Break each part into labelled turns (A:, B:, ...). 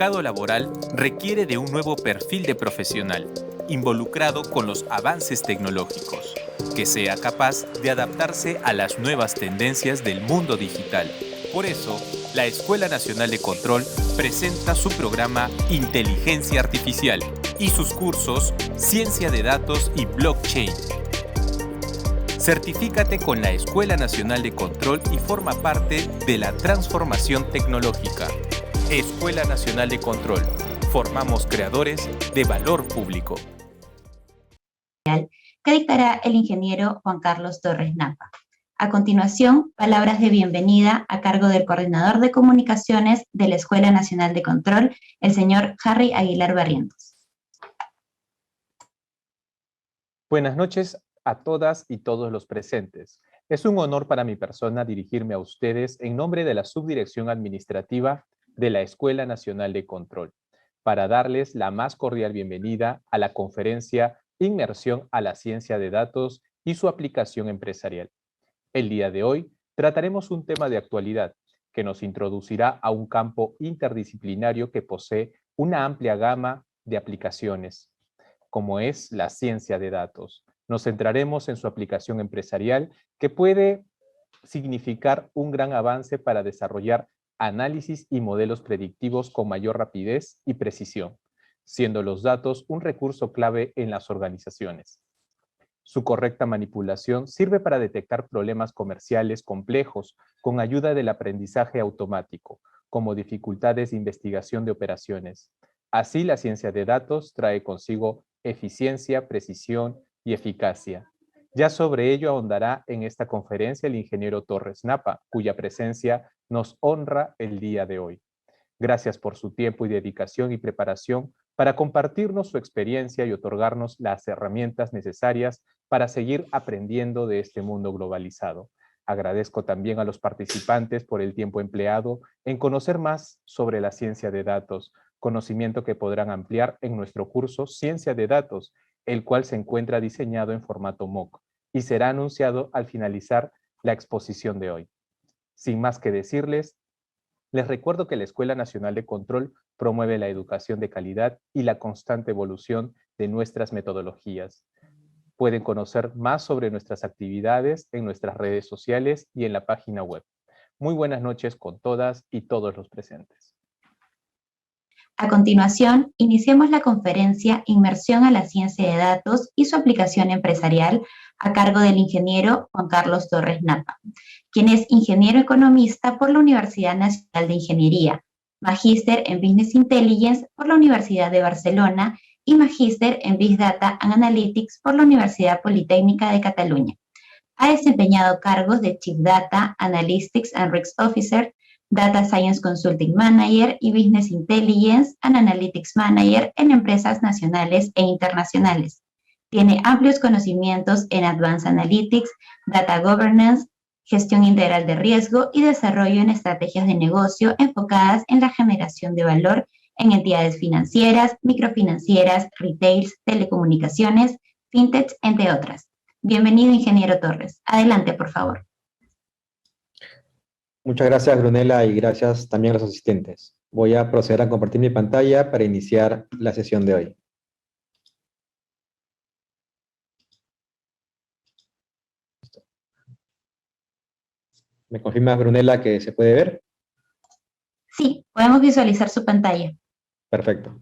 A: mercado laboral requiere de un nuevo perfil de profesional, involucrado con los avances tecnológicos, que sea capaz de adaptarse a las nuevas tendencias del mundo digital. Por eso, la Escuela Nacional de Control presenta su programa Inteligencia Artificial y sus cursos Ciencia de Datos y Blockchain. Certifícate con la Escuela Nacional de Control y forma parte de la transformación tecnológica. Escuela Nacional de Control. Formamos creadores de valor público.
B: Que dictará el ingeniero Juan Carlos Torres Napa. A continuación, palabras de bienvenida a cargo del coordinador de comunicaciones de la Escuela Nacional de Control, el señor Harry Aguilar Barrientos.
C: Buenas noches a todas y todos los presentes. Es un honor para mi persona dirigirme a ustedes en nombre de la Subdirección Administrativa de la Escuela Nacional de Control, para darles la más cordial bienvenida a la conferencia Inmersión a la Ciencia de Datos y su aplicación empresarial. El día de hoy trataremos un tema de actualidad que nos introducirá a un campo interdisciplinario que posee una amplia gama de aplicaciones, como es la ciencia de datos. Nos centraremos en su aplicación empresarial, que puede significar un gran avance para desarrollar análisis y modelos predictivos con mayor rapidez y precisión, siendo los datos un recurso clave en las organizaciones. Su correcta manipulación sirve para detectar problemas comerciales complejos con ayuda del aprendizaje automático, como dificultades de investigación de operaciones. Así, la ciencia de datos trae consigo eficiencia, precisión y eficacia. Ya sobre ello ahondará en esta conferencia el ingeniero Torres Napa, cuya presencia nos honra el día de hoy. Gracias por su tiempo y dedicación y preparación para compartirnos su experiencia y otorgarnos las herramientas necesarias para seguir aprendiendo de este mundo globalizado. Agradezco también a los participantes por el tiempo empleado en conocer más sobre la ciencia de datos, conocimiento que podrán ampliar en nuestro curso Ciencia de Datos, el cual se encuentra diseñado en formato MOOC y será anunciado al finalizar la exposición de hoy. Sin más que decirles, les recuerdo que la Escuela Nacional de Control promueve la educación de calidad y la constante evolución de nuestras metodologías. Pueden conocer más sobre nuestras actividades en nuestras redes sociales y en la página web. Muy buenas noches con todas y todos los presentes.
B: A continuación, iniciemos la conferencia Inmersión a la Ciencia de Datos y su aplicación empresarial a cargo del ingeniero Juan Carlos Torres Napa, quien es ingeniero economista por la Universidad Nacional de Ingeniería, magíster en Business Intelligence por la Universidad de Barcelona y magíster en Big Data and Analytics por la Universidad Politécnica de Cataluña. Ha desempeñado cargos de Chief Data, Analytics and Risk Officer, Data Science Consulting Manager y Business Intelligence and Analytics Manager en empresas nacionales e internacionales. Tiene amplios conocimientos en Advanced Analytics, Data Governance, gestión integral de riesgo y desarrollo en estrategias de negocio enfocadas en la generación de valor en entidades financieras, microfinancieras, retails, telecomunicaciones, fintech, entre otras. Bienvenido, ingeniero Torres. Adelante, por favor.
D: Muchas gracias, Brunella, y gracias también a los asistentes. Voy a proceder a compartir mi pantalla para iniciar la sesión de hoy. ¿Me confirma, Brunella, que se puede ver?
B: Sí, podemos visualizar su pantalla.
D: Perfecto.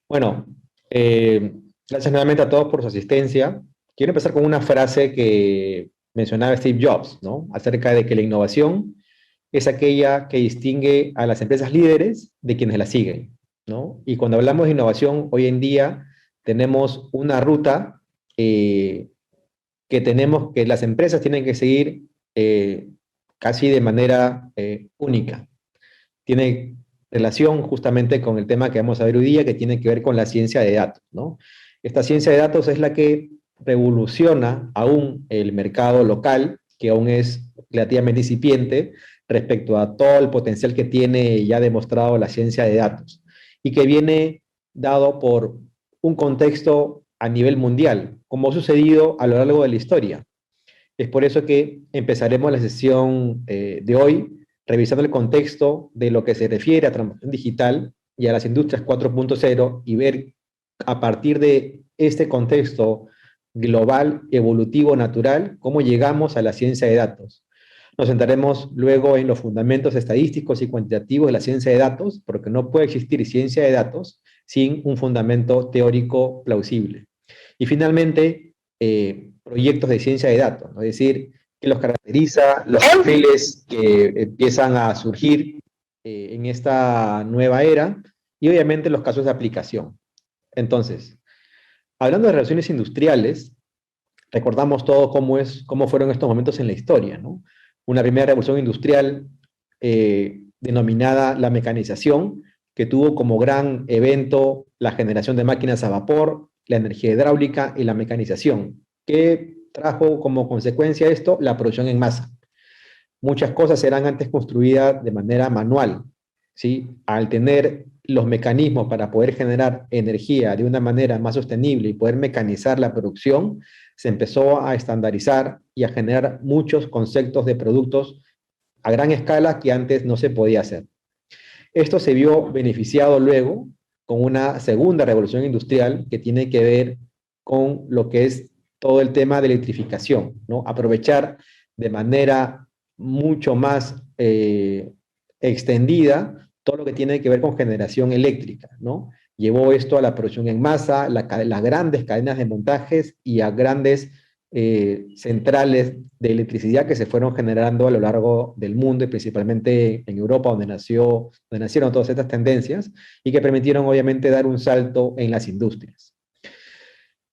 D: Bueno, gracias nuevamente a todos por su asistencia. Quiero empezar con una frase que mencionaba Steve Jobs, ¿no? Acerca de que la innovación es aquella que distingue a las empresas líderes de quienes la siguen, ¿no? Y cuando hablamos de innovación, hoy en día tenemos una ruta que las empresas tienen que seguir casi de manera única. Tiene relación justamente con el tema que vamos a ver hoy día, que tiene que ver con la ciencia de datos, ¿no? Esta ciencia de datos es la que revoluciona aún el mercado local, que aún es relativamente incipiente, respecto a todo el potencial que tiene ya demostrado la ciencia de datos, y que viene dado por un contexto a nivel mundial, como ha sucedido a lo largo de la historia. Es por eso que empezaremos la sesión de hoy revisando el contexto de lo que se refiere a transformación digital y a las industrias 4.0 y ver a partir de este contexto global, evolutivo, natural, cómo llegamos a la ciencia de datos. Nos centraremos luego en los fundamentos estadísticos y cuantitativos de la ciencia de datos, porque no puede existir ciencia de datos sin un fundamento teórico plausible. Y finalmente, proyectos de ciencia de datos, ¿no? Es decir, qué los caracteriza, los perfiles que empiezan a surgir en esta nueva era y obviamente los casos de aplicación. Entonces, hablando de relaciones industriales, recordamos todo cómo fueron estos momentos en la historia, ¿no? Una primera revolución industrial denominada la mecanización, que tuvo como gran evento la generación de máquinas a vapor, la energía hidráulica y la mecanización, que trajo como consecuencia esto la producción en masa. Muchas cosas eran antes construidas de manera manual, ¿sí? Al tener los mecanismos para poder generar energía de una manera más sostenible y poder mecanizar la producción, se empezó a estandarizar y a generar muchos conceptos de productos a gran escala que antes no se podía hacer. Esto se vio beneficiado luego con una segunda revolución industrial que tiene que ver con lo que es todo el tema de electrificación, ¿no? Aprovechar de manera mucho más extendida todo lo que tiene que ver con generación eléctrica, ¿no? Llevó esto a la producción en masa, las grandes cadenas de montajes y a grandes centrales de electricidad que se fueron generando a lo largo del mundo y principalmente en Europa, donde nacieron todas estas tendencias y que permitieron obviamente dar un salto en las industrias.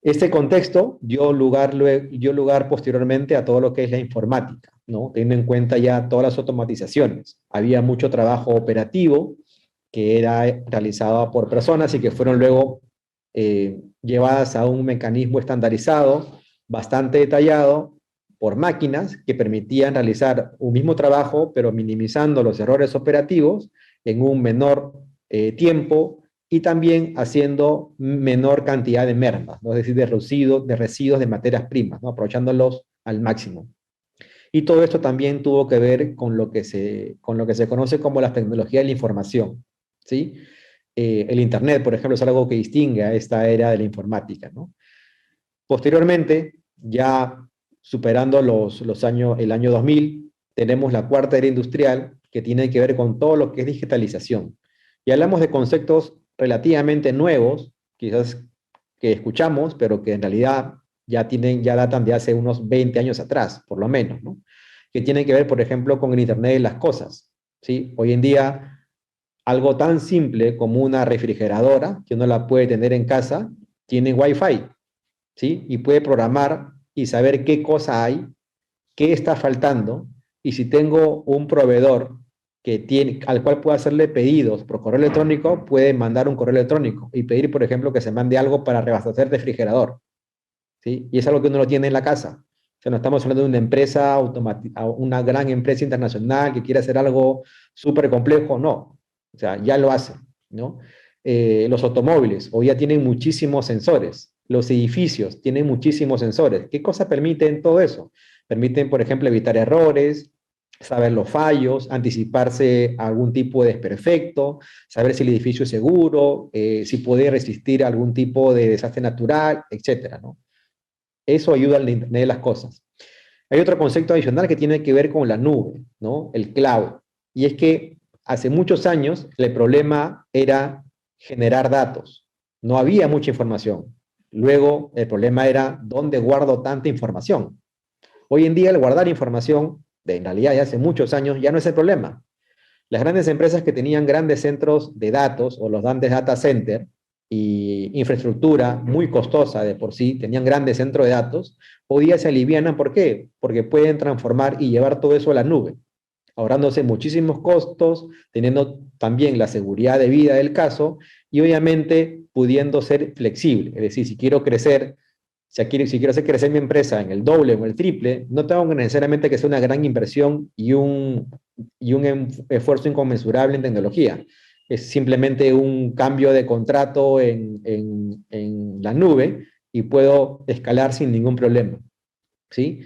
D: Este contexto dio lugar posteriormente a todo lo que es la informática, ¿no? Teniendo en cuenta ya todas las automatizaciones. Había mucho trabajo operativo que era realizado por personas y que fueron luego llevadas a un mecanismo estandarizado, bastante detallado, por máquinas que permitían realizar un mismo trabajo, pero minimizando los errores operativos en un menor tiempo y también haciendo menor cantidad de mermas, ¿no? Es decir, de residuos de materias primas, ¿no? Aprovechándolos al máximo. Y todo esto también tuvo que ver con lo que se conoce como la tecnología de la información, ¿sí? El Internet, por ejemplo, es algo que distingue a esta era de la informática, ¿no? Posteriormente, ya superando el año 2000, tenemos la cuarta era industrial, que tiene que ver con todo lo que es digitalización. Y hablamos de conceptos relativamente nuevos, quizás que escuchamos, pero que en realidad ya datan de hace unos 20 años atrás, por lo menos, ¿no? Que tienen que ver, por ejemplo, con el Internet de las cosas, ¿sí? Hoy en día, algo tan simple como una refrigeradora, que uno la puede tener en casa, tiene Wi-Fi, ¿sí? Y puede programar y saber qué cosa hay, qué está faltando, y si tengo un proveedor al cual puedo hacerle pedidos por correo electrónico, puede mandar un correo electrónico y pedir, por ejemplo, que se mande algo para reabastecer refrigerador, ¿sí? Y es algo que uno lo tiene en la casa. O sea, no estamos hablando de una empresa, una gran empresa internacional que quiere hacer algo súper complejo, no. O sea, ya lo hace, ¿no? Los automóviles hoy ya tienen muchísimos sensores. Los edificios tienen muchísimos sensores. ¿Qué cosas permiten todo eso? Permiten, por ejemplo, evitar errores, saber los fallos, anticiparse a algún tipo de desperfecto, saber si el edificio es seguro, si puede resistir algún tipo de desastre natural, etcétera, ¿no? Eso ayuda al Internet de las cosas. Hay otro concepto adicional que tiene que ver con la nube, ¿no? El cloud. Y es que hace muchos años el problema era generar datos. No había mucha información. Luego el problema era dónde guardo tanta información. Hoy en día el guardar información, en realidad ya hace muchos años, ya no es el problema. Las grandes empresas que tenían grandes centros de datos o los grandes data center y infraestructura muy costosa de por sí, tenían grandes centros de datos, hoy día se alivianan. ¿Por qué? Porque pueden transformar y llevar todo eso a la nube, ahorrándose muchísimos costos, teniendo también la seguridad de vida del caso y obviamente pudiendo ser flexible. Es decir, si quiero crecer, si quiero hacer crecer mi empresa en el doble o el triple, no tengo necesariamente que sea una gran inversión y un esfuerzo inconmensurable en tecnología. Es simplemente un cambio de contrato en la nube y puedo escalar sin ningún problema, ¿sí?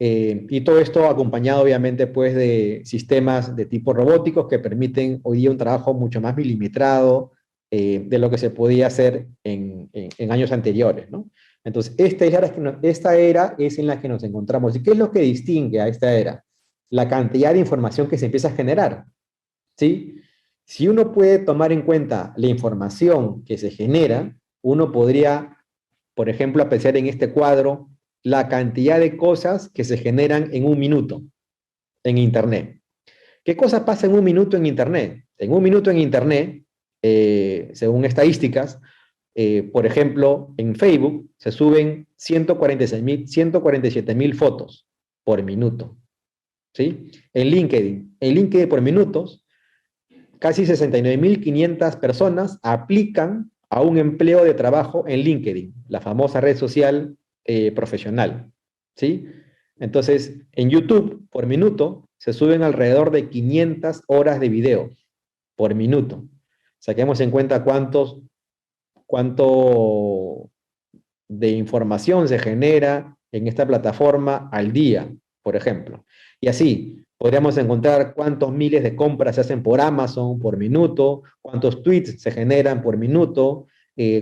D: Y todo esto acompañado obviamente pues de sistemas de tipo robóticos que permiten hoy día un trabajo mucho más milimetrado, de lo que se podía hacer en años anteriores, ¿no? Entonces, esta era es en la que nos encontramos. ¿Y qué es lo que distingue a esta era? La cantidad de información que se empieza a generar, ¿sí? Si uno puede tomar en cuenta la información que se genera, uno podría, por ejemplo, apreciar en este cuadro la cantidad de cosas que se generan en un minuto en Internet. ¿Qué cosas pasa en un minuto en Internet? En un minuto en Internet, según estadísticas, por ejemplo, en Facebook se suben 147.000 fotos por minuto, ¿sí? En LinkedIn por minutos, casi 69.500 personas aplican a un empleo de trabajo en LinkedIn, la famosa red social profesional, ¿sí? Entonces, en YouTube, por minuto, se suben alrededor de 500 horas de video por minuto. Saquemos en cuenta cuánto de información se genera en esta plataforma al día, por ejemplo. Y así, podríamos encontrar cuántos miles de compras se hacen por Amazon por minuto, cuántos tweets se generan por minuto,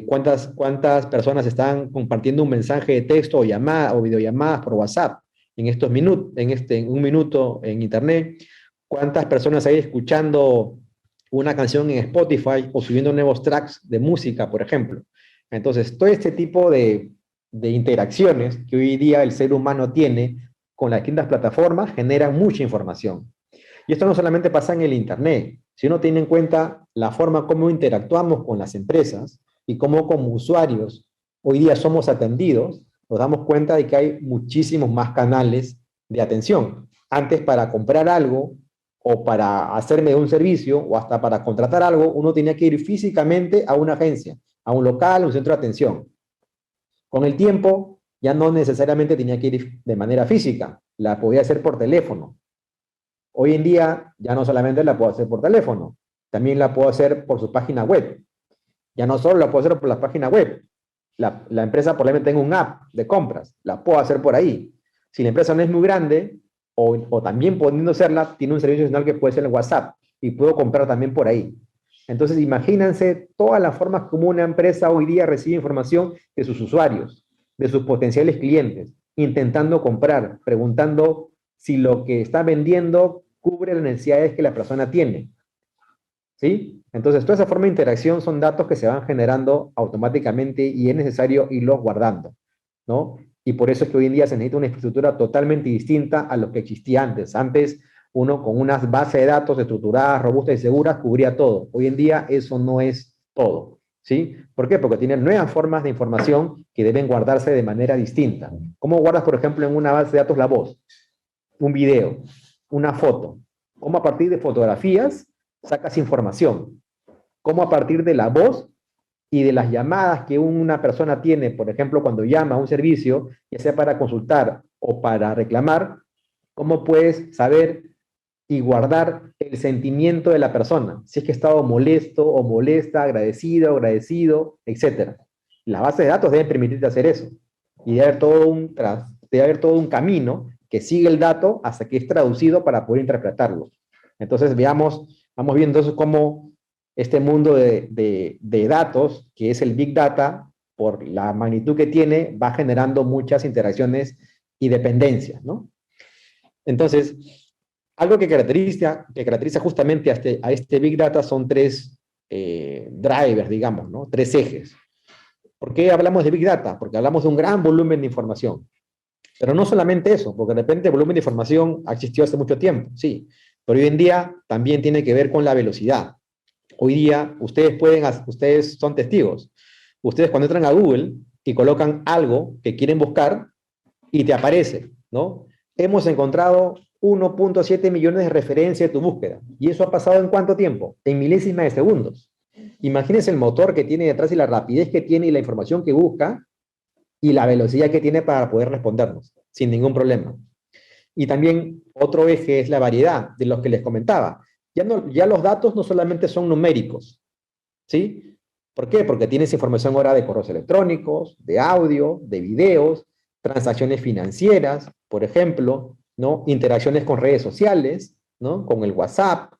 D: cuántas personas están compartiendo un mensaje de texto o llamada o videollamadas por WhatsApp en estos minutos, en un minuto en Internet, cuántas personas hay escuchando una canción en Spotify o subiendo nuevos tracks de música, por ejemplo. Entonces, todo este tipo de interacciones que hoy día el ser humano tiene con las distintas plataformas generan mucha información. Y esto no solamente pasa en el Internet, si uno tiene en cuenta la forma como interactuamos con las empresas y cómo como usuarios hoy día somos atendidos, nos damos cuenta de que hay muchísimos más canales de atención. Antes, para comprar algo o para hacerme un servicio o hasta para contratar algo, uno tenía que ir físicamente a una agencia, a un local, a un centro de atención. Con el tiempo, ya no necesariamente tenía que ir de manera física, la podía hacer por teléfono. Hoy en día, ya no solamente la puedo hacer por teléfono, también la puedo hacer por su página web. Ya no solo la puedo hacer por la página web, la empresa probablemente tenga un app de compras, la puedo hacer por ahí. Si la empresa no es muy grande, o también pudiendo serla, tiene un servicio adicional que puede ser el WhatsApp, y puedo comprar también por ahí. Entonces, imagínense todas las formas como una empresa hoy día recibe información de sus usuarios, de sus potenciales clientes, intentando comprar, preguntando si lo que está vendiendo cubre las necesidades que la persona tiene. ¿Sí? Entonces, toda esa forma de interacción son datos que se van generando automáticamente y es necesario irlos guardando, ¿no? Y por eso es que hoy en día se necesita una infraestructura totalmente distinta a lo que existía antes. Antes, uno con unas bases de datos estructuradas, robustas y seguras cubría todo. Hoy en día eso no es todo, ¿sí? ¿Por qué? Porque tienen nuevas formas de información que deben guardarse de manera distinta. ¿Cómo guardas, por ejemplo, en una base de datos la voz, un video, una foto? ¿Cómo a partir de fotografías sacas información? ¿Cómo a partir de la voz y de las llamadas que una persona tiene, por ejemplo, cuando llama a un servicio, ya sea para consultar o para reclamar, cómo puedes saber y guardar el sentimiento de la persona? Si es que ha estado molesto o molesta, agradecido, agradecido, etc. Las bases de datos deben permitirte hacer eso. Y debe haber todo un camino que sigue el dato hasta que es traducido para poder interpretarlo. Entonces, vamos viendo eso como este mundo de datos, que es el Big Data, por la magnitud que tiene, va generando muchas interacciones y dependencias, ¿no? Entonces, algo que caracteriza justamente a este Big Data son tres drivers, digamos, ¿no? Tres ejes. ¿Por qué hablamos de Big Data? Porque hablamos de un gran volumen de información. Pero no solamente eso, porque de repente el volumen de información ha existido hace mucho tiempo, sí. Pero hoy en día también tiene que ver con la velocidad. Hoy día ustedes son testigos. Ustedes cuando entran a Google y colocan algo que quieren buscar y te aparece, ¿no? Hemos encontrado 1.7 millones de referencias de tu búsqueda. ¿Y eso ha pasado en cuánto tiempo? En milésimas de segundos. Imagínense el motor que tiene detrás y la rapidez que tiene y la información que busca y la velocidad que tiene para poder respondernos sin ningún problema. Y también otro eje es la variedad de los que les comentaba. Ya los datos no solamente son numéricos, ¿sí? ¿Por qué? Porque tienes información ahora de correos electrónicos, de audio, de videos, transacciones financieras, por ejemplo, ¿no? Interacciones con redes sociales, ¿no? Con el WhatsApp,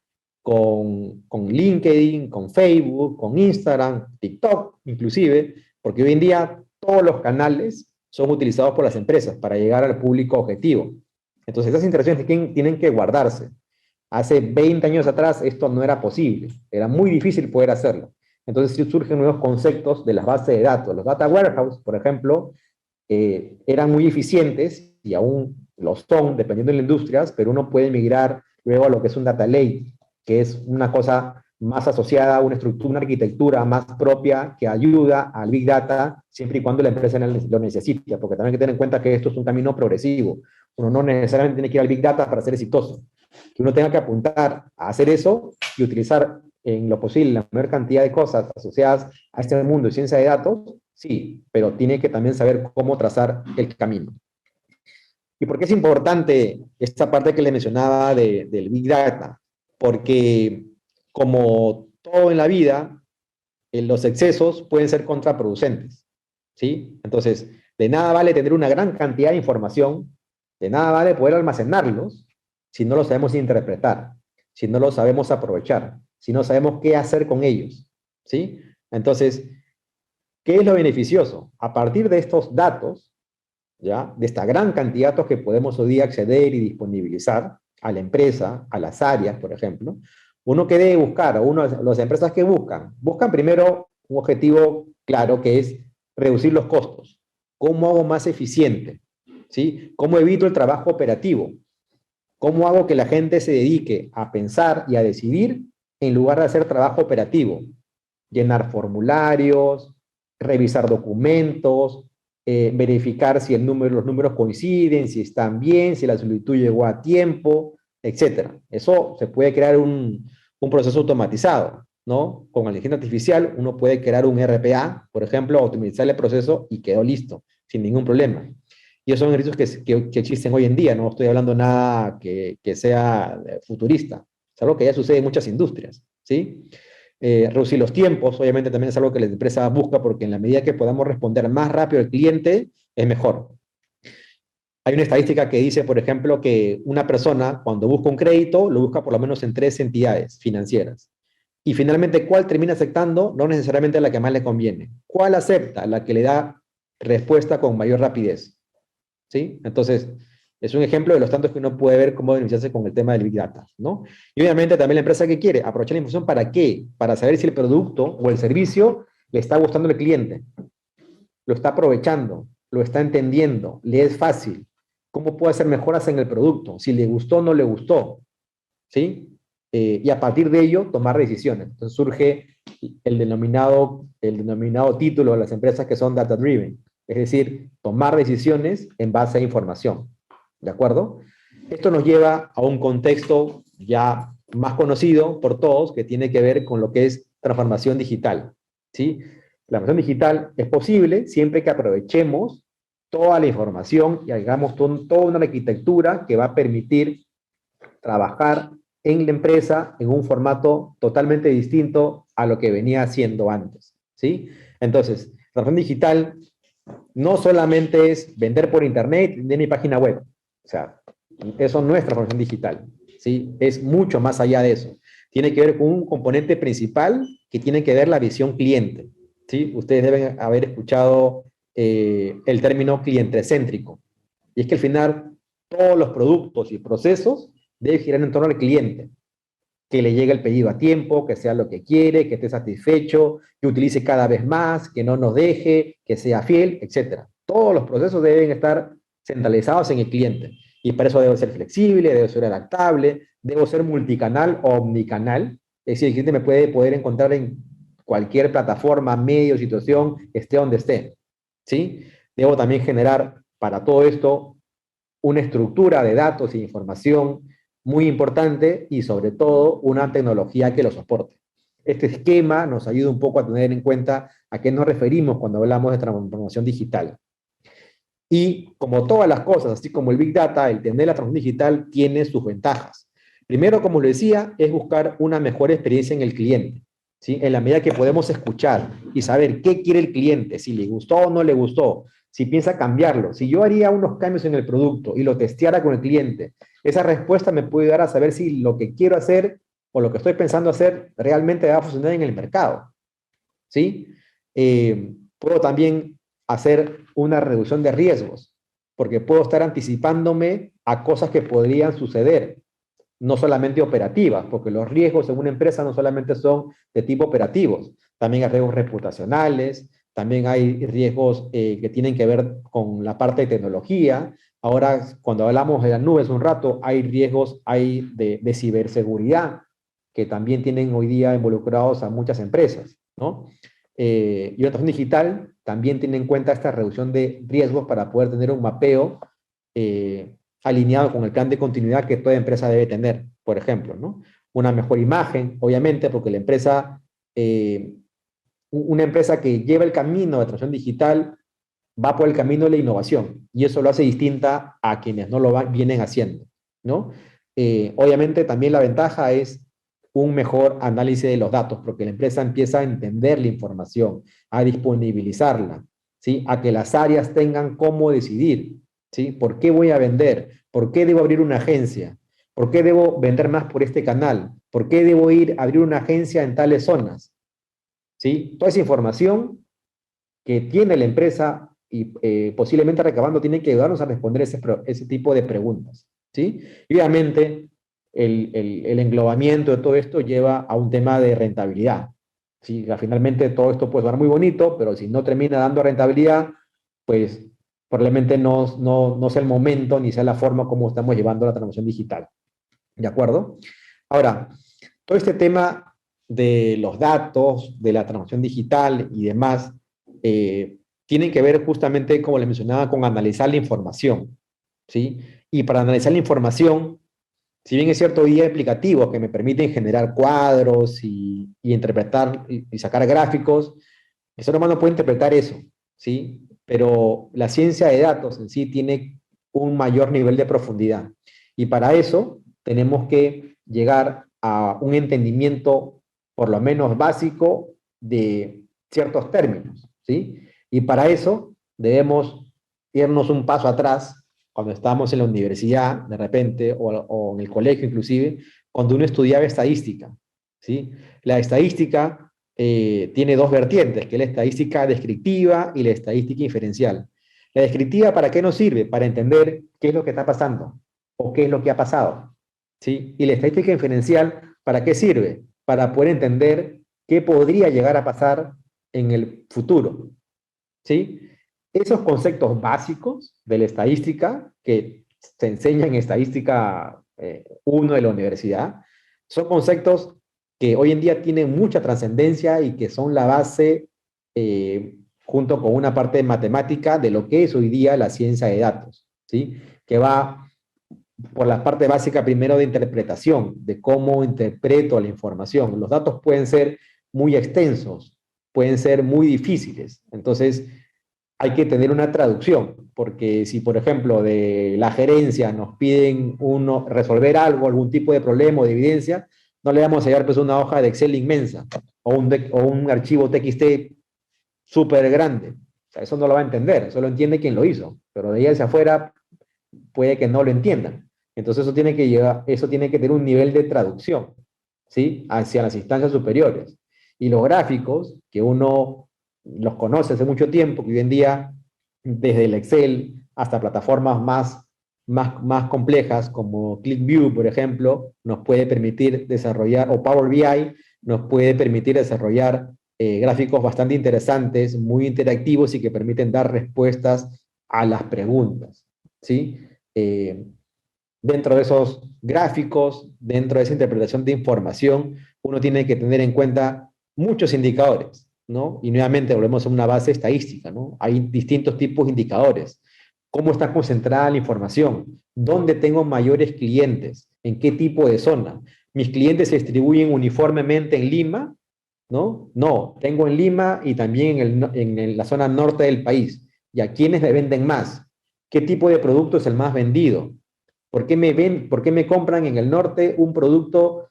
D: con LinkedIn, con Facebook, con Instagram, TikTok inclusive, porque hoy en día todos los canales son utilizados por las empresas para llegar al público objetivo. Entonces, esas interacciones tienen que guardarse. Hace 20 años atrás esto no era posible, era muy difícil poder hacerlo. Entonces surgen nuevos conceptos de las bases de datos. Los data warehouse, por ejemplo, eran muy eficientes y aún lo son, dependiendo de las industrias, pero uno puede migrar luego a lo que es un data lake, que es una cosa más asociada a una estructura, una arquitectura más propia que ayuda al Big Data siempre y cuando la empresa lo necesite, porque también hay que tener en cuenta que esto es un camino progresivo. Uno no necesariamente tiene que ir al Big Data para ser exitoso. Que uno tenga que apuntar a hacer eso y utilizar en lo posible la mayor cantidad de cosas asociadas a este mundo de ciencia de datos, sí, pero tiene que también saber cómo trazar el camino. ¿Y por qué es importante esta parte que le mencionaba del Big Data? Porque como todo en la vida, los excesos pueden ser contraproducentes, ¿sí? Entonces, de nada vale tener una gran cantidad de información, de nada vale poder almacenarlos si no los sabemos interpretar, si no los sabemos aprovechar, si no sabemos qué hacer con ellos, ¿sí? Entonces, ¿qué es lo beneficioso? A partir de estos datos, ¿ya? De esta gran cantidad de datos que podemos hoy día acceder y disponibilizar a la empresa, a las áreas, por ejemplo, uno que debe buscar, o las empresas que buscan primero un objetivo claro que es reducir los costos. ¿Cómo hago más eficiente? ¿Sí? ¿Cómo evito el trabajo operativo? ¿Cómo hago que la gente se dedique a pensar y a decidir en lugar de hacer trabajo operativo? Llenar formularios, revisar documentos, verificar si los números coinciden, si están bien, si la solicitud llegó a tiempo, etc. Eso se puede crear un proceso automatizado, ¿no? Con inteligencia artificial uno puede crear un RPA, por ejemplo, optimizar el proceso y quedó listo, sin ningún problema. Y esos son ejercicios que existen hoy en día, no estoy hablando nada que sea futurista, es algo que ya sucede en muchas industrias, ¿sí? Reducir los tiempos, obviamente también es algo que la empresa busca porque en la medida que podamos responder más rápido al cliente, es mejor. Hay una estadística que dice, por ejemplo, que una persona cuando busca un crédito, lo busca por lo menos en 3 entidades financieras. Y finalmente, ¿cuál termina aceptando? No necesariamente la que más le conviene. ¿Cuál acepta? La que le da respuesta con mayor rapidez. ¿Sí? Entonces, es un ejemplo de los tantos que uno puede ver cómo beneficiarse con el tema del Big Data, ¿no? Y obviamente también la empresa que quiere aprovechar la información, ¿para qué? Para saber si el producto o el servicio le está gustando al cliente, lo está aprovechando, lo está entendiendo, le es fácil, cómo puede hacer mejoras en el producto, si le gustó o no le gustó, ¿sí? Y a partir de ello tomar decisiones. Entonces surge el denominado título de las empresas que son data driven, es decir, tomar decisiones en base a información, ¿de acuerdo? Esto nos lleva a un contexto ya más conocido por todos que tiene que ver con lo que es transformación digital, ¿sí? La transformación digital es posible siempre que aprovechemos toda la información y hagamos toda una arquitectura que va a permitir trabajar en la empresa en un formato totalmente distinto a lo que venía haciendo antes, ¿sí? Entonces, la transformación digital no solamente es vender por internet de mi página web, o sea, eso no es transformación digital, ¿sí? Es mucho más allá de eso. Tiene que ver con un componente principal que tiene que ver la visión cliente, ¿sí? Ustedes deben haber escuchado el término cliente-céntrico. Y es que al final todos los productos y procesos deben girar en torno al cliente. Que le llegue el pedido a tiempo, que sea lo que quiere, que esté satisfecho, que utilice cada vez más, que no nos deje, que sea fiel, etc. Todos los procesos deben estar centralizados en el cliente. Y para eso debe ser flexible, debe ser adaptable, debo ser multicanal o omnicanal. Es decir, el cliente me puede poder encontrar en cualquier plataforma, medio, situación, esté donde esté, ¿sí? Debo también generar para todo esto una estructura de datos e información muy importante y sobre todo una tecnología que lo soporte. Este esquema nos ayuda un poco a tener en cuenta a qué nos referimos cuando hablamos de transformación digital. Y como todas las cosas, así como el Big Data, el tener la transformación digital tiene sus ventajas. Primero, como les decía, es buscar una mejor experiencia en el cliente, ¿sí? En la medida que podemos escuchar y saber qué quiere el cliente, si le gustó o no le gustó, si piensa cambiarlo, si yo haría unos cambios en el producto y lo testeara con el cliente, esa respuesta me puede dar a saber si lo que quiero hacer o lo que estoy pensando hacer realmente va a funcionar en el mercado, ¿sí? Puedo también hacer una reducción de riesgos, porque puedo estar anticipándome a cosas que podrían suceder, no solamente operativas, porque los riesgos en una empresa no solamente son de tipo operativos, también hay riesgos reputacionales, también hay riesgos que tienen que ver con la parte de tecnología. Ahora, cuando hablamos de las nubes un rato, hay riesgos de ciberseguridad que también tienen hoy día involucrados a muchas empresas, ¿no? Y la transformación digital también tiene en cuenta esta reducción de riesgos para poder tener un mapeo alineado con el plan de continuidad que toda empresa debe tener, por ejemplo, ¿no? Una mejor imagen, obviamente, porque la empresa, una empresa que lleva el camino de transformación digital va por el camino de la innovación, y eso lo hace distinta a quienes no lo vienen haciendo, ¿no? Obviamente también la ventaja es un mejor análisis de los datos, porque la empresa empieza a entender la información, a disponibilizarla, ¿sí? A que las áreas tengan cómo decidir, ¿sí? ¿Por qué voy a vender? ¿Por qué debo abrir una agencia? ¿Por qué debo vender más por este canal? ¿Por qué debo ir a abrir una agencia en tales zonas? ¿Sí? Toda esa información que tiene la empresa y posiblemente recabando tiene que ayudarnos a responder ese tipo de preguntas, ¿sí? Y obviamente el englobamiento de todo esto lleva a un tema de rentabilidad, ¿sí? Finalmente todo esto puede sonar muy bonito, pero si no termina dando rentabilidad, pues probablemente no sea el momento ni sea la forma como estamos llevando la transformación digital. ¿De acuerdo? Ahora, todo este tema de los datos, de la transformación digital y demás, tienen que ver justamente, como le mencionaba, con analizar la información, ¿sí? Y para analizar la información, si bien es cierto, hoy día hay aplicativos que me permiten generar cuadros y interpretar y sacar gráficos, el ser humano puede interpretar eso, ¿sí? Pero la ciencia de datos en sí tiene un mayor nivel de profundidad. Y para eso tenemos que llegar a un entendimiento, por lo menos básico, de ciertos términos, ¿sí? Y para eso debemos irnos un paso atrás, cuando estábamos en la universidad, de repente, o en el colegio inclusive, cuando uno estudiaba estadística, ¿sí? La estadística tiene dos vertientes, que es la estadística descriptiva y la estadística inferencial. La descriptiva, ¿para qué nos sirve? Para entender qué es lo que está pasando o qué es lo que ha pasado, ¿sí? Y la estadística inferencial, ¿para qué sirve? Para poder entender qué podría llegar a pasar en el futuro, ¿sí? Esos conceptos básicos de la estadística que se enseñan en estadística 1 de la universidad, son conceptos que hoy en día tienen mucha trascendencia y que son la base, junto con una parte de matemática, de lo que es hoy día la ciencia de datos, ¿sí? Que va por la parte básica primero de interpretación, de cómo interpreto la información. Los datos pueden ser muy extensos, pueden ser muy difíciles, entonces hay que tener una traducción, porque si, por ejemplo, de la gerencia nos piden resolver algo, algún tipo de problema o de evidencia, no le vamos a llevar pues una hoja de Excel inmensa o un archivo TXT súper grande. O sea, eso no lo va a entender, eso lo entiende quien lo hizo, pero de ahí hacia afuera puede que no lo entiendan. Entonces eso tiene que tener un nivel de traducción, ¿sí? Hacia las instancias superiores. Y los gráficos, que uno los conoce hace mucho tiempo, que hoy en día, desde el Excel hasta plataformas más complejas como ClickView, por ejemplo, nos puede permitir desarrollar, o Power BI, nos puede permitir desarrollar gráficos bastante interesantes, muy interactivos y que permiten dar respuestas a las preguntas, ¿sí? Dentro de esos gráficos, dentro de esa interpretación de información, uno tiene que tener en cuenta muchos indicadores, ¿no? Y nuevamente volvemos a una base estadística, ¿no? Hay distintos tipos de indicadores. ¿Cómo está concentrada la información? ¿Dónde tengo mayores clientes? ¿En qué tipo de zona? ¿Mis clientes se distribuyen uniformemente en Lima? ¿No? No, tengo en Lima y también en la zona norte del país. ¿Y a quiénes me venden más? ¿Qué tipo de producto es el más vendido? ¿Por qué me compran en el norte un producto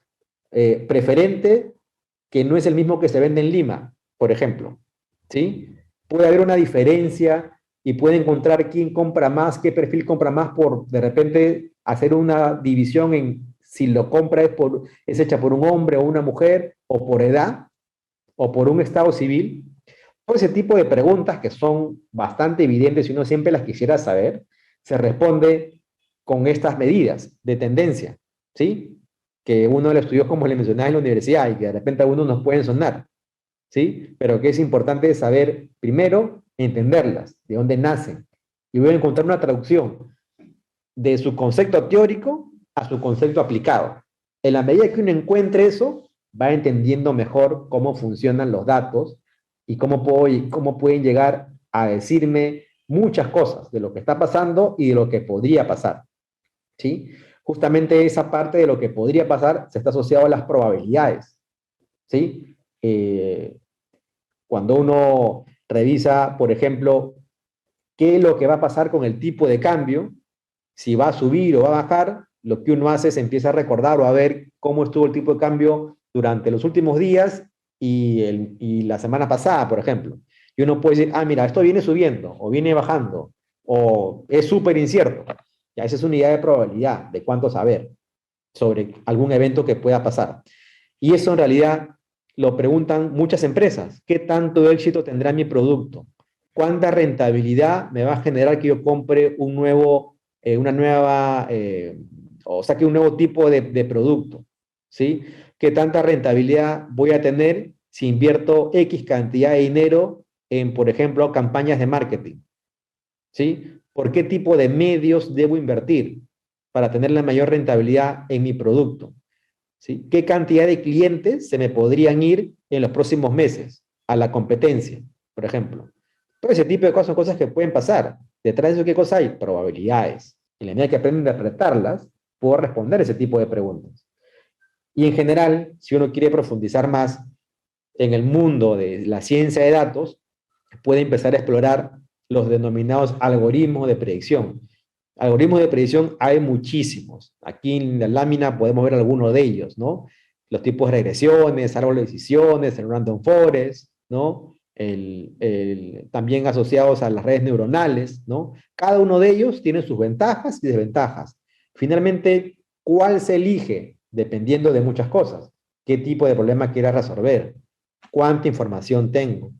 D: preferente que no es el mismo que se vende en Lima, por ejemplo? ¿Sí? Puede haber una diferencia y puede encontrar quién compra más, qué perfil compra más por de repente hacer una división en si lo compra es hecha por un hombre o una mujer, o por edad, o por un estado civil. Todo ese tipo de preguntas que son bastante evidentes y uno siempre las quisiera saber, se responde con estas medidas de tendencia, ¿sí? Que uno lo estudió como le mencionaba en la universidad y que de repente a uno nos pueden sonar, ¿sí? Pero que es importante saber, primero, entenderlas, de dónde nacen, y voy a encontrar una traducción de su concepto teórico a su concepto aplicado. En la medida que uno encuentre eso, va entendiendo mejor cómo funcionan los datos y cómo pueden llegar a decirme muchas cosas de lo que está pasando y de lo que podría pasar, ¿sí? Justamente esa parte de lo que podría pasar se está asociado a las probabilidades, ¿sí? Cuando uno revisa, por ejemplo, qué es lo que va a pasar con el tipo de cambio, si va a subir o va a bajar, lo que uno hace es empieza a recordar o a ver cómo estuvo el tipo de cambio durante los últimos días y la semana pasada, por ejemplo. Y uno puede decir, ah, mira, esto viene subiendo o viene bajando o es súper incierto. Ya, esa es una idea de probabilidad, de cuánto saber sobre algún evento que pueda pasar. Y eso en realidad lo preguntan muchas empresas. ¿Qué tanto éxito tendrá mi producto? ¿Cuánta rentabilidad me va a generar que yo compre o saque un nuevo tipo de producto? ¿Sí? ¿Qué tanta rentabilidad voy a tener si invierto X cantidad de dinero en, por ejemplo, campañas de marketing? ¿Sí? ¿Por qué tipo de medios debo invertir para tener la mayor rentabilidad en mi producto? ¿Sí? ¿Qué cantidad de clientes se me podrían ir en los próximos meses a la competencia, por ejemplo? Todo ese tipo de cosas son cosas que pueden pasar. Detrás de eso, ¿qué cosa hay? Probabilidades. En la medida que aprendo a interpretarlas, puedo responder ese tipo de preguntas. Y en general, si uno quiere profundizar más en el mundo de la ciencia de datos, puede empezar a explorar los denominados algoritmos de predicción. Algoritmos de predicción hay muchísimos. Aquí en la lámina podemos ver algunos de ellos, ¿no? Los tipos de regresiones, árbol de decisiones, el random forest, ¿no? También asociados a las redes neuronales, ¿no? Cada uno de ellos tiene sus ventajas y desventajas. Finalmente, ¿cuál se elige? Dependiendo de muchas cosas. ¿Qué tipo de problema quiera resolver? ¿Cuánta información tengo?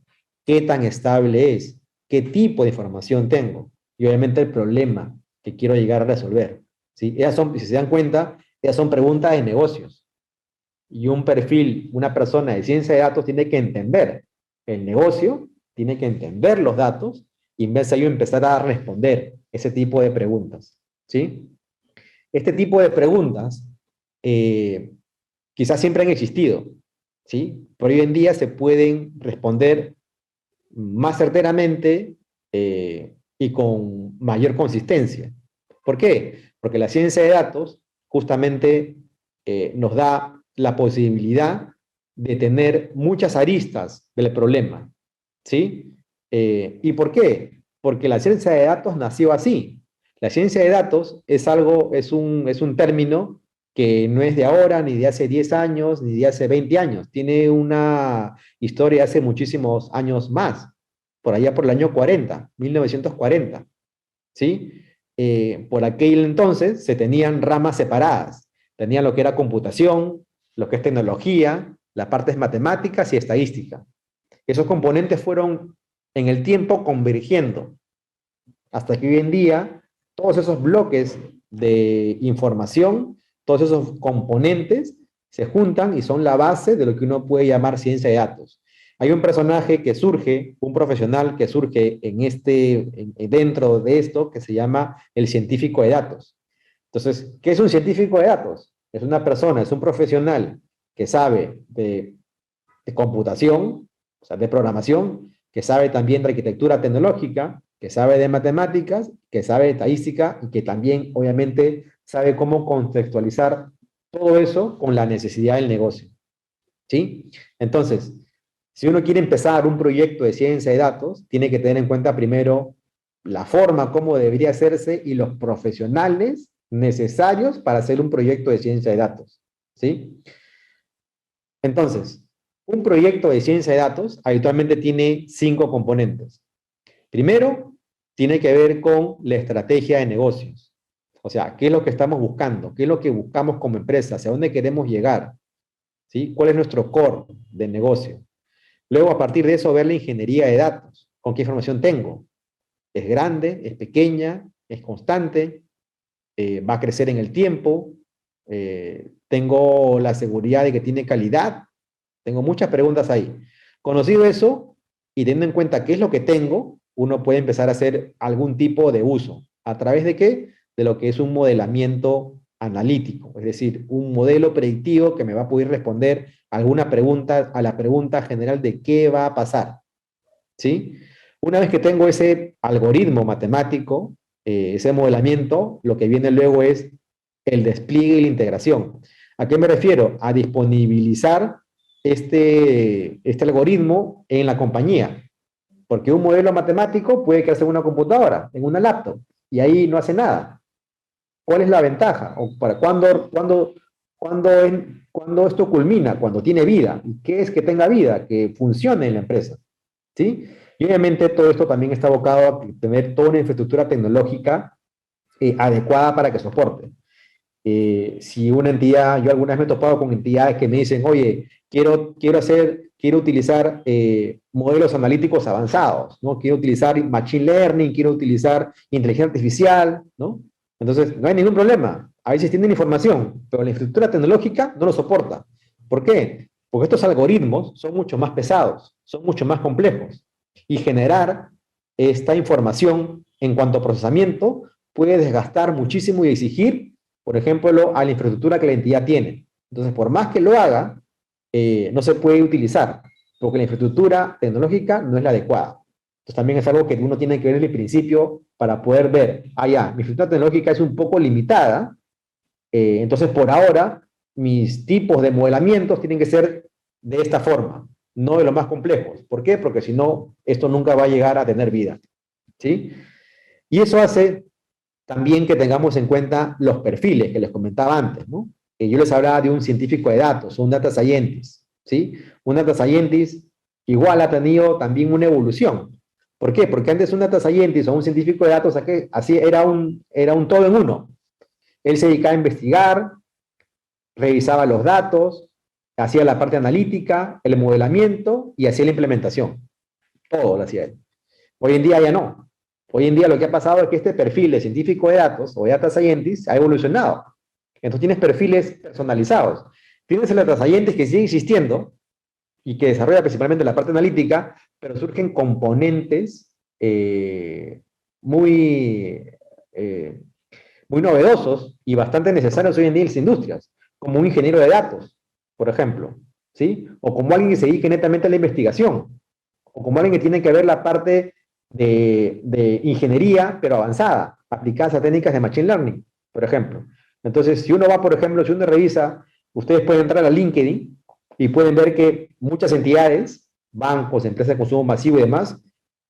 D: ¿Qué tan estable es? ¿Qué tipo de información tengo? Y obviamente el problema que quiero llegar a resolver, ¿sí? Si se dan cuenta, esas son preguntas de negocios. Y un perfil, una persona de ciencia de datos tiene que entender el negocio, tiene que entender los datos y en vez de ello empezar a responder ese tipo de preguntas, ¿sí? Este tipo de preguntas quizás siempre han existido, ¿sí? Pero hoy en día se pueden responder más certeramente y con mayor consistencia. ¿Por qué? Porque la ciencia de datos justamente nos da la posibilidad de tener muchas aristas del problema, ¿sí? ¿Y por qué? Porque la ciencia de datos nació así. La ciencia de datos es un término que no es de ahora, ni de hace 10 años, ni de hace 20 años. Tiene una historia hace muchísimos años más, por allá por el año 40, 1940, ¿sí? Por aquel entonces se tenían ramas separadas. Tenían lo que era computación, lo que es tecnología, las partes matemáticas y estadística. Esos componentes fueron en el tiempo convergiendo hasta que hoy en día todos esos bloques de información, todos esos componentes se juntan y son la base de lo que uno puede llamar ciencia de datos. Hay un personaje que surge, un profesional que surge dentro de esto, que se llama el científico de datos. Entonces, ¿qué es un científico de datos? Es una persona, es un profesional que sabe de computación, o sea, de programación, que sabe también de arquitectura tecnológica, que sabe de matemáticas, que sabe de estadística y que también, obviamente, sabe cómo contextualizar todo eso con la necesidad del negocio, ¿sí? Entonces, si uno quiere empezar un proyecto de ciencia de datos, tiene que tener en cuenta primero la forma, cómo debería hacerse y los profesionales necesarios para hacer un proyecto de ciencia de datos, ¿sí? Entonces, un proyecto de ciencia de datos habitualmente tiene 5 componentes. Primero, tiene que ver con la estrategia de negocios. O sea, ¿qué es lo que estamos buscando? ¿Qué es lo que buscamos como empresa? ¿Hacia dónde queremos llegar? ¿Sí? ¿Cuál es nuestro core de negocio? Luego, a partir de eso, ver la ingeniería de datos. ¿Con qué información tengo? ¿Es grande? ¿Es pequeña? ¿Es constante? ¿Va a crecer en el tiempo? ¿Tengo la seguridad de que tiene calidad? Tengo muchas preguntas ahí. Conocido eso y teniendo en cuenta qué es lo que tengo, uno puede empezar a hacer algún tipo de uso. ¿A través de qué? De lo que es un modelamiento analítico, es decir, un modelo predictivo que me va a poder responder alguna pregunta, a la pregunta general de qué va a pasar. ¿Sí? Una vez que tengo ese algoritmo matemático, ese modelamiento, lo que viene luego es el despliegue y la integración. ¿A qué me refiero? A disponibilizar este algoritmo en la compañía. Porque un modelo matemático puede quedarse en una computadora, en una laptop, y ahí no hace nada. ¿Cuál es la ventaja? ¿O para cuándo esto culmina? Cuando tiene vida. ¿Y qué es que tenga vida? Que funcione en la empresa. ¿Sí? Y obviamente todo esto también está abocado a tener toda una infraestructura tecnológica adecuada para que soporte. Si una entidad, yo alguna vez me he topado con entidades que me dicen, oye, quiero utilizar modelos analíticos avanzados, ¿no? Quiero utilizar machine learning, quiero utilizar inteligencia artificial, ¿no? Entonces, no hay ningún problema. A veces tienen información, pero la infraestructura tecnológica no lo soporta. ¿Por qué? Porque estos algoritmos son mucho más pesados, son mucho más complejos. Y generar esta información en cuanto a procesamiento puede desgastar muchísimo y exigir, por ejemplo, a la infraestructura que la entidad tiene. Entonces, por más que lo haga, no se puede utilizar, porque la infraestructura tecnológica no es la adecuada. Entonces, también es algo que uno tiene que ver desde el principio para poder ver, ya, mi infraestructura tecnológica es un poco limitada, entonces por ahora mis tipos de modelamientos tienen que ser de esta forma, no de los más complejos. ¿Por qué? Porque si no, esto nunca va a llegar a tener vida. ¿Sí? Y eso hace también que tengamos en cuenta los perfiles que les comentaba antes, ¿no? Yo les hablaba de un científico de datos, un data scientist, ¿sí? Un data scientist igual ha tenido también una evolución. ¿Por qué? Porque antes un data scientist o un científico de datos así era un todo en uno. Él se dedicaba a investigar, revisaba los datos, hacía la parte analítica, el modelamiento y hacía la implementación. Todo lo hacía él. Hoy en día ya no. Hoy en día lo que ha pasado es que este perfil de científico de datos o de data scientist ha evolucionado. Entonces tienes perfiles personalizados. Tienes el data scientist que sigue existiendo y que desarrolla principalmente la parte analítica, pero surgen componentes muy novedosos y bastante necesarios hoy en día en las industrias, como un ingeniero de datos, por ejemplo, ¿sí? O como alguien que se dedique netamente a la investigación, o como alguien que tiene que ver la parte de ingeniería, pero avanzada, aplicadas a técnicas de machine learning, por ejemplo. Entonces, si uno va, por ejemplo, si uno revisa, ustedes pueden entrar a LinkedIn y pueden ver que muchas entidades, bancos, empresas de consumo masivo y demás,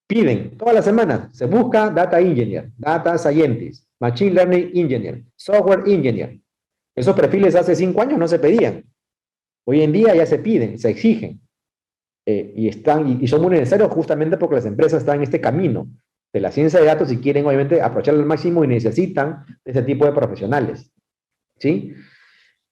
D: piden todas las semanas, se busca data engineer, data scientist, machine learning engineer, software engineer. Esos perfiles hace 5 años no se pedían. Hoy en día ya se piden, se exigen. Y son muy necesarios justamente porque las empresas están en este camino de la ciencia de datos y quieren obviamente aprovecharlo al máximo y necesitan de ese tipo de profesionales. ¿Sí?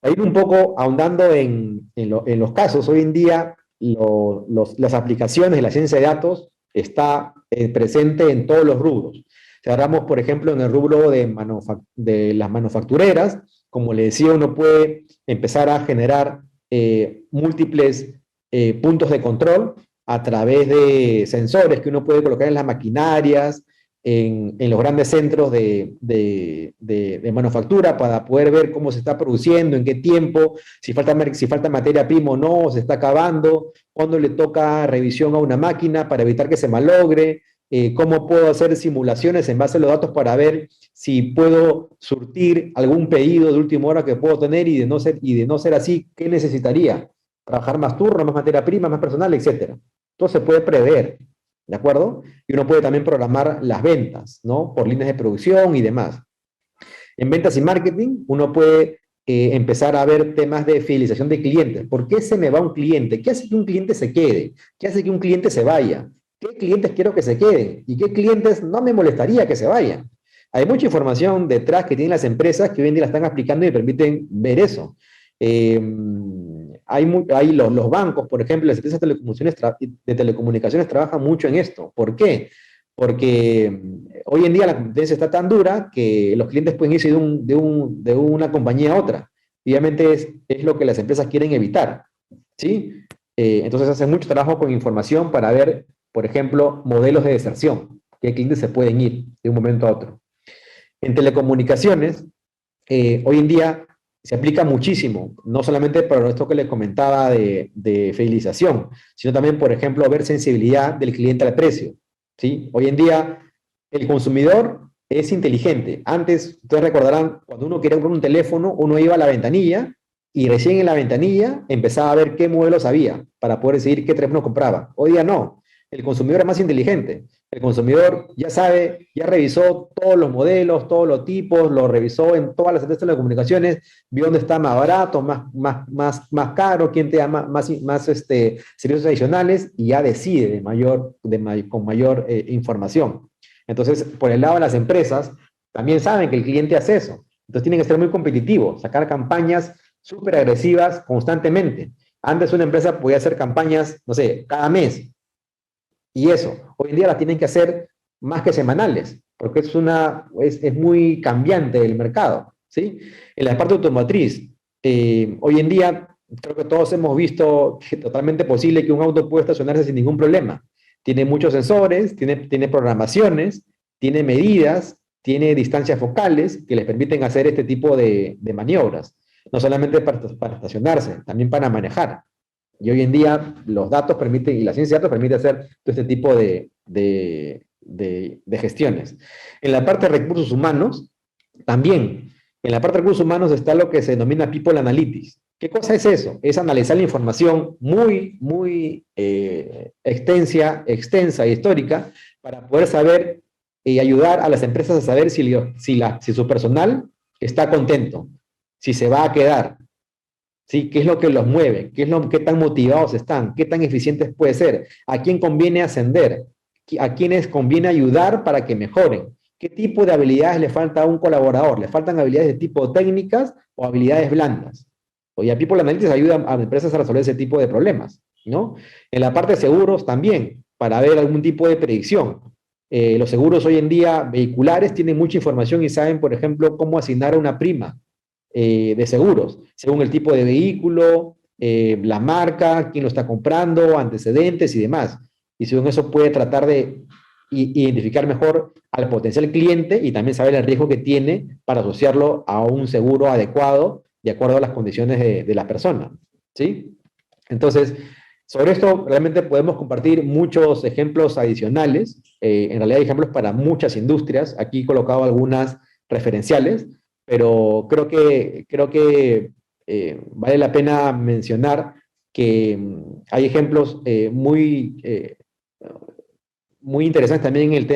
D: A ir un poco ahondando en los casos, hoy en día las aplicaciones de la ciencia de datos está presente en todos los rubros. Si hablamos, por ejemplo, en el rubro de las manufactureras, como le decía, uno puede empezar a generar múltiples puntos de control a través de sensores que uno puede colocar en las maquinarias, en los grandes centros de manufactura para poder ver cómo se está produciendo, en qué tiempo, si falta materia prima o no, se está acabando, cuándo le toca revisión a una máquina para evitar que se malogre, cómo puedo hacer simulaciones en base a los datos para ver si puedo surtir algún pedido de última hora que puedo tener y de no ser así, ¿qué necesitaría? Trabajar más turno, más materia prima, más personal, etc. Todo se puede prever, ¿de acuerdo? Y uno puede también programar las ventas, ¿no? Por líneas de producción y demás. En ventas y marketing, uno puede empezar a ver temas de fidelización de clientes. ¿Por qué se me va un cliente? ¿Qué hace que un cliente se quede? ¿Qué hace que un cliente se vaya? ¿Qué clientes quiero que se queden? ¿Y qué clientes no me molestaría que se vayan? Hay mucha información detrás que tienen las empresas que hoy en día la están aplicando y permiten ver eso. Hay los bancos, por ejemplo, las empresas de telecomunicaciones trabajan mucho en esto. ¿Por qué? Porque hoy en día la competencia está tan dura que los clientes pueden irse de una compañía a otra. Obviamente es lo que las empresas quieren evitar, ¿sí? Entonces hacen mucho trabajo con información para ver, por ejemplo, modelos de deserción, qué clientes se pueden ir de un momento a otro. En telecomunicaciones, hoy en día se aplica muchísimo, no solamente para esto que les comentaba de fidelización, sino también, por ejemplo, ver sensibilidad del cliente al precio, ¿sí? Hoy en día, el consumidor es inteligente. Antes, ustedes recordarán, cuando uno quería comprar un teléfono, uno iba a la ventanilla y recién en la ventanilla empezaba a ver qué modelos había para poder decidir qué teléfono compraba. Hoy día no. El consumidor es más inteligente. El consumidor ya sabe, ya revisó todos los modelos, todos los tipos, lo revisó en todas las empresas de telecomunicaciones, vio dónde está más barato, más caro, quién te da más servicios adicionales y ya decide con mayor información. Entonces, por el lado de las empresas, también saben que el cliente hace eso. Entonces, tienen que ser muy competitivos, sacar campañas súper agresivas constantemente. Antes una empresa podía hacer campañas, no sé, cada mes. Y eso, hoy en día las tienen que hacer más que semanales, porque es muy cambiante el mercado, ¿sí? En la parte automotriz, hoy en día creo que todos hemos visto que es totalmente posible que un auto pueda estacionarse sin ningún problema. Tiene muchos sensores, tiene programaciones, tiene medidas, tiene distancias focales que les permiten hacer este tipo de maniobras. No solamente para estacionarse, también para manejar. Y hoy en día los datos permiten, y la ciencia de datos permite hacer todo este tipo de gestiones. En la parte de recursos humanos, también, en la parte de recursos humanos está lo que se denomina People Analytics. ¿Qué cosa es eso? Es analizar la información muy extensa e histórica para poder saber y ayudar a las empresas a saber si su personal está contento, si se va a quedar, ¿sí? ¿Qué es lo que los mueve? ¿Qué tan motivados están? ¿Qué tan eficientes puede ser? ¿A quién conviene ascender? ¿A quiénes conviene ayudar para que mejoren? ¿Qué tipo de habilidades le falta a un colaborador? ¿Le faltan habilidades de tipo técnicas o habilidades blandas? Oye, People Analytics ayuda a empresas a resolver ese tipo de problemas, ¿no? En la parte de seguros también, para ver algún tipo de predicción. Los seguros hoy en día vehiculares tienen mucha información y saben, por ejemplo, cómo asignar una prima de seguros, según el tipo de vehículo, la marca, quién lo está comprando, antecedentes y demás. Y según eso puede tratar de identificar mejor al potencial cliente y también saber el riesgo que tiene para asociarlo a un seguro adecuado de acuerdo a las condiciones de la persona, ¿sí? Entonces, sobre esto realmente podemos compartir muchos ejemplos adicionales. En realidad hay ejemplos para muchas industrias. Aquí he colocado algunas referenciales, pero creo que vale la pena mencionar que hay ejemplos muy interesantes también en el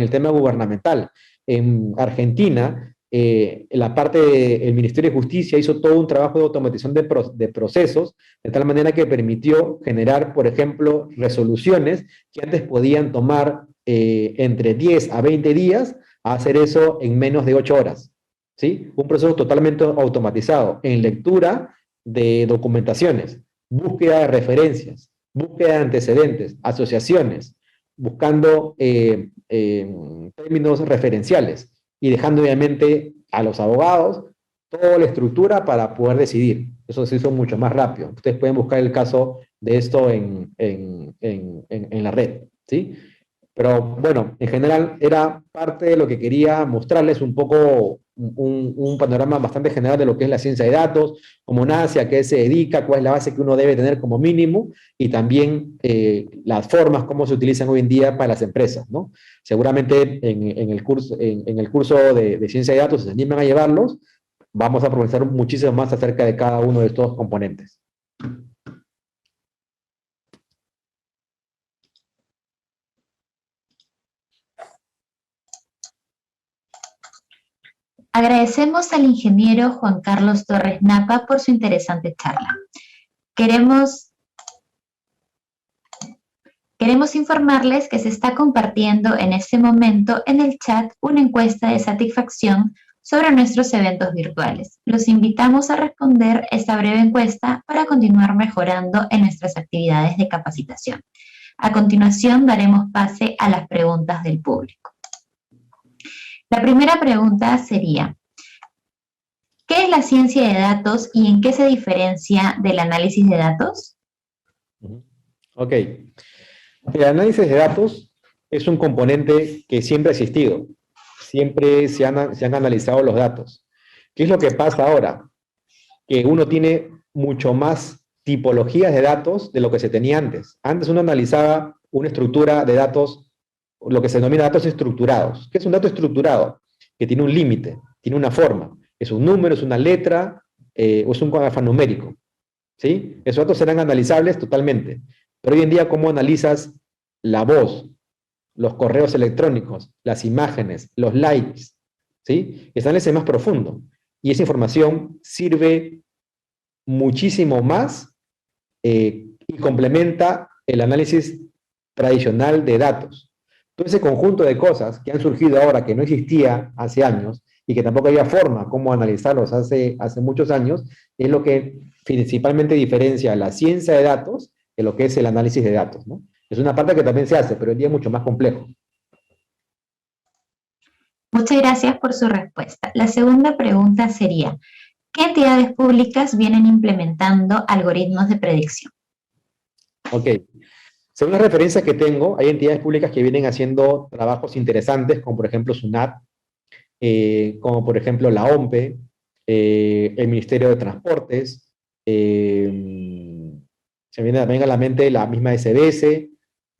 D: tema gubernamental. En Argentina, la parte del Ministerio de Justicia hizo todo un trabajo de automatización de procesos, de tal manera que permitió generar, por ejemplo, resoluciones que antes podían tomar entre 10 a 20 días, a hacer eso en menos de 8 horas. ¿Sí? Un proceso totalmente automatizado en lectura de documentaciones, búsqueda de referencias, búsqueda de antecedentes, asociaciones, buscando términos referenciales y dejando obviamente a los abogados toda la estructura para poder decidir. Eso se hizo mucho más rápido. Ustedes pueden buscar el caso de esto en la red, ¿sí? Pero bueno, en general era parte de lo que quería mostrarles un poco un panorama bastante general de lo que es la ciencia de datos, cómo nace, a qué se dedica, cuál es la base que uno debe tener como mínimo y también las formas, cómo se utilizan hoy en día para las empresas, ¿no? Seguramente en el curso de ciencia de datos, si se animan a llevarlos, vamos a profundizar muchísimo más acerca de cada uno de estos componentes.
B: Agradecemos al ingeniero Juan Carlos Torres Napa por su interesante charla. Queremos Queremos informarles que se está compartiendo en este momento en el chat una encuesta de satisfacción sobre nuestros eventos virtuales. Los invitamos a responder esta breve encuesta para continuar mejorando en nuestras actividades de capacitación. A continuación, daremos pase a las preguntas del público. La primera pregunta sería: ¿qué es la ciencia de datos y en qué se diferencia del análisis de datos?
D: Ok. El análisis de datos es un componente que siempre ha existido. Siempre se han analizado los datos. ¿Qué es lo que pasa ahora? Que uno tiene mucho más tipologías de datos de lo que se tenía antes. Antes uno analizaba una estructura de datos, lo que se denomina datos estructurados. ¿Qué es un dato estructurado? Que tiene un límite, tiene una forma. Es un número, es una letra, o es un alfanumérico. ¿Sí? Esos datos serán analizables totalmente. Pero hoy en día, ¿cómo analizas la voz, los correos electrónicos, las imágenes, los likes? ¿Sí? Ese análisis es más profundo. Y esa información sirve muchísimo más y complementa el análisis tradicional de datos. Todo ese conjunto de cosas que han surgido ahora, que no existía hace años, y que tampoco había forma cómo analizarlos hace muchos años, es lo que principalmente diferencia la ciencia de datos de lo que es el análisis de datos, ¿no? Es una parte que también se hace, pero hoy en día es mucho más complejo.
B: Muchas gracias por su respuesta. La segunda pregunta sería: ¿qué entidades públicas vienen implementando algoritmos de predicción?
D: Ok. Según las referencias que tengo, hay entidades públicas que vienen haciendo trabajos interesantes, como por ejemplo SUNAT, como por ejemplo la OMPE, el Ministerio de Transportes, se viene también a la mente la misma SBS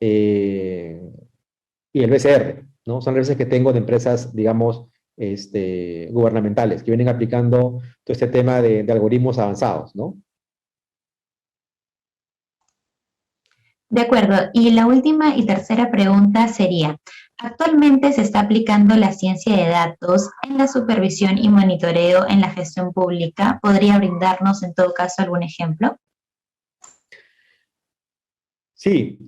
D: y el BCR, ¿no? Son referencias que tengo de empresas, digamos, gubernamentales, que vienen aplicando todo este tema de algoritmos avanzados, ¿no?
B: De acuerdo. Y la última y tercera pregunta sería: ¿actualmente se está aplicando la ciencia de datos en la supervisión y monitoreo en la gestión pública? ¿Podría brindarnos en todo caso algún ejemplo?
D: Sí.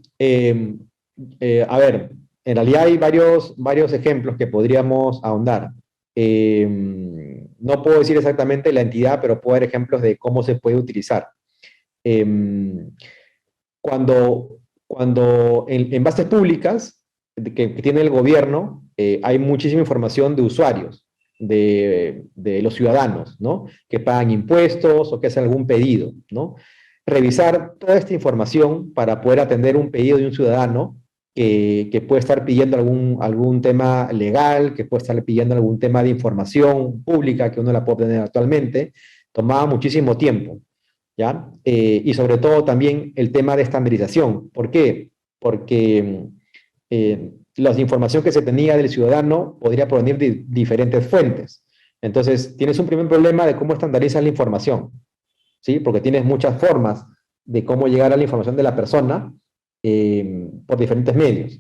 D: A ver, en realidad hay varios ejemplos que podríamos ahondar. No puedo decir exactamente la entidad, pero puedo dar ejemplos de cómo se puede utilizar. Cuando en bases públicas que tiene el gobierno, hay muchísima información de usuarios, de los ciudadanos, ¿no? Que pagan impuestos o que hacen algún pedido, ¿no? Revisar toda esta información para poder atender un pedido de un ciudadano que puede estar pidiendo algún tema legal, que puede estar pidiendo algún tema de información pública que uno la puede obtener actualmente, tomaba muchísimo tiempo. ¿Ya? Y sobre todo también el tema de estandarización. ¿Por qué? Porque la información que se tenía del ciudadano podría provenir de diferentes fuentes. Entonces, tienes un primer problema de cómo estandarizas la información, ¿sí? Porque tienes muchas formas de cómo llegar a la información de la persona por diferentes medios.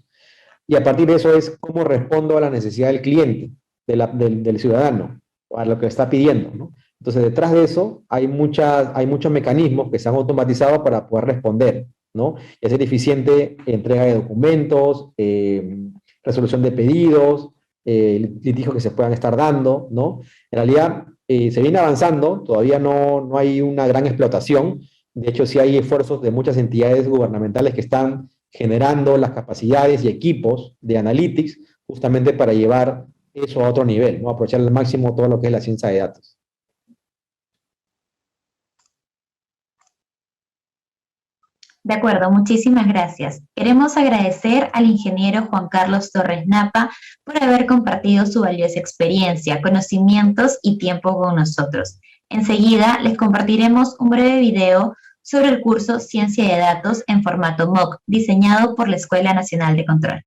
D: Y a partir de eso es cómo respondo a la necesidad del cliente, del ciudadano, a lo que está pidiendo, ¿no? Entonces, detrás de eso hay muchos mecanismos que se han automatizado para poder responder, ¿no? Y hacer eficiente entrega de documentos, resolución de pedidos, litigios que se puedan estar dando, ¿no? En realidad, se viene avanzando, todavía no hay una gran explotación. De hecho, sí hay esfuerzos de muchas entidades gubernamentales que están generando las capacidades y equipos de analytics justamente para llevar eso a otro nivel, ¿no? Aprovechar al máximo todo lo que es la ciencia de datos.
B: De acuerdo, muchísimas gracias. Queremos agradecer al ingeniero Juan Carlos Torres Napa por haber compartido su valiosa experiencia, conocimientos y tiempo con nosotros. Enseguida les compartiremos un breve video sobre el curso Ciencia de Datos en formato MOOC, diseñado por la Escuela Nacional de Control.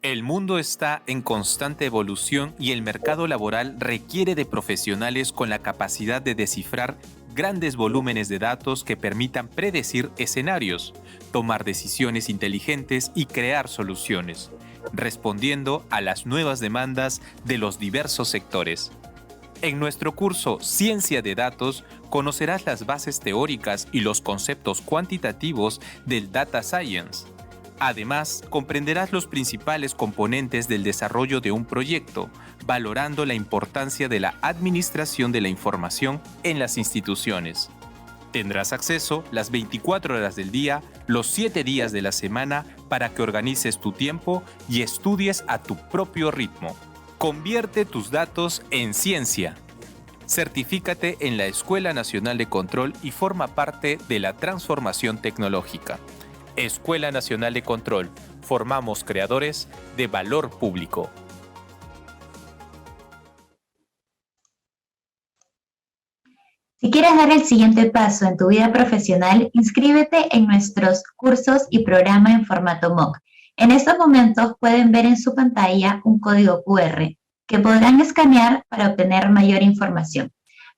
A: El mundo está en constante evolución y el mercado laboral requiere de profesionales con la capacidad de descifrar grandes volúmenes de datos que permitan predecir escenarios, tomar decisiones inteligentes y crear soluciones, respondiendo a las nuevas demandas de los diversos sectores. En nuestro curso Ciencia de Datos conocerás las bases teóricas y los conceptos cuantitativos del Data Science. Además, comprenderás los principales componentes del desarrollo de un proyecto, valorando la importancia de la administración de la información en las instituciones. Tendrás acceso las 24 horas del día, los 7 días de la semana, para que organices tu tiempo y estudies a tu propio ritmo. Convierte tus datos en ciencia. Certifícate en la Escuela Nacional de Control y forma parte de la transformación tecnológica. Escuela Nacional de Control. Formamos creadores de valor público.
B: Si quieres dar el siguiente paso en tu vida profesional, inscríbete en nuestros cursos y programa en formato MOOC. En estos momentos pueden ver en su pantalla un código QR que podrán escanear para obtener mayor información.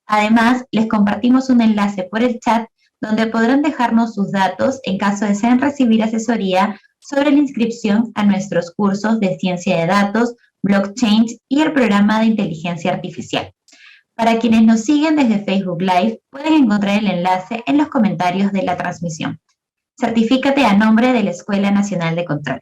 B: Además, les compartimos un enlace por el chat donde podrán dejarnos sus datos en caso desean recibir asesoría sobre la inscripción a nuestros cursos de ciencia de datos, blockchain y el programa de inteligencia artificial. Para quienes nos siguen desde Facebook Live, pueden encontrar el enlace en los comentarios de la transmisión. Certifícate a nombre de la Escuela Nacional de Control.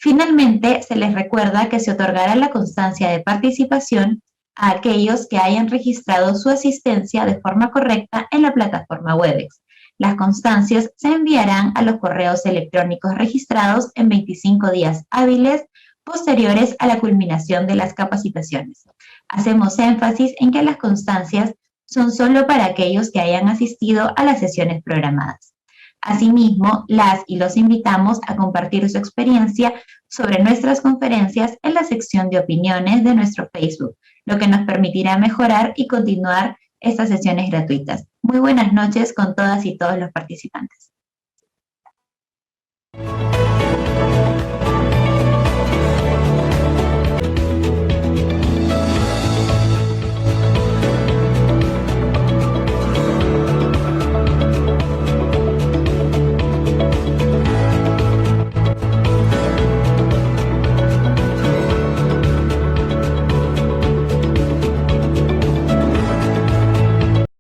B: Finalmente, se les recuerda que se otorgará la constancia de participación a aquellos que hayan registrado su asistencia de forma correcta en la plataforma Webex. Las constancias se enviarán a los correos electrónicos registrados en 25 días hábiles posteriores a la culminación de las capacitaciones. Hacemos énfasis en que las constancias son solo para aquellos que hayan asistido a las sesiones programadas. Asimismo, las y los invitamos a compartir su experiencia sobre nuestras conferencias en la sección de opiniones de nuestro Facebook, lo que nos permitirá mejorar y continuar estas sesiones gratuitas. Muy buenas noches con todas y todos los participantes.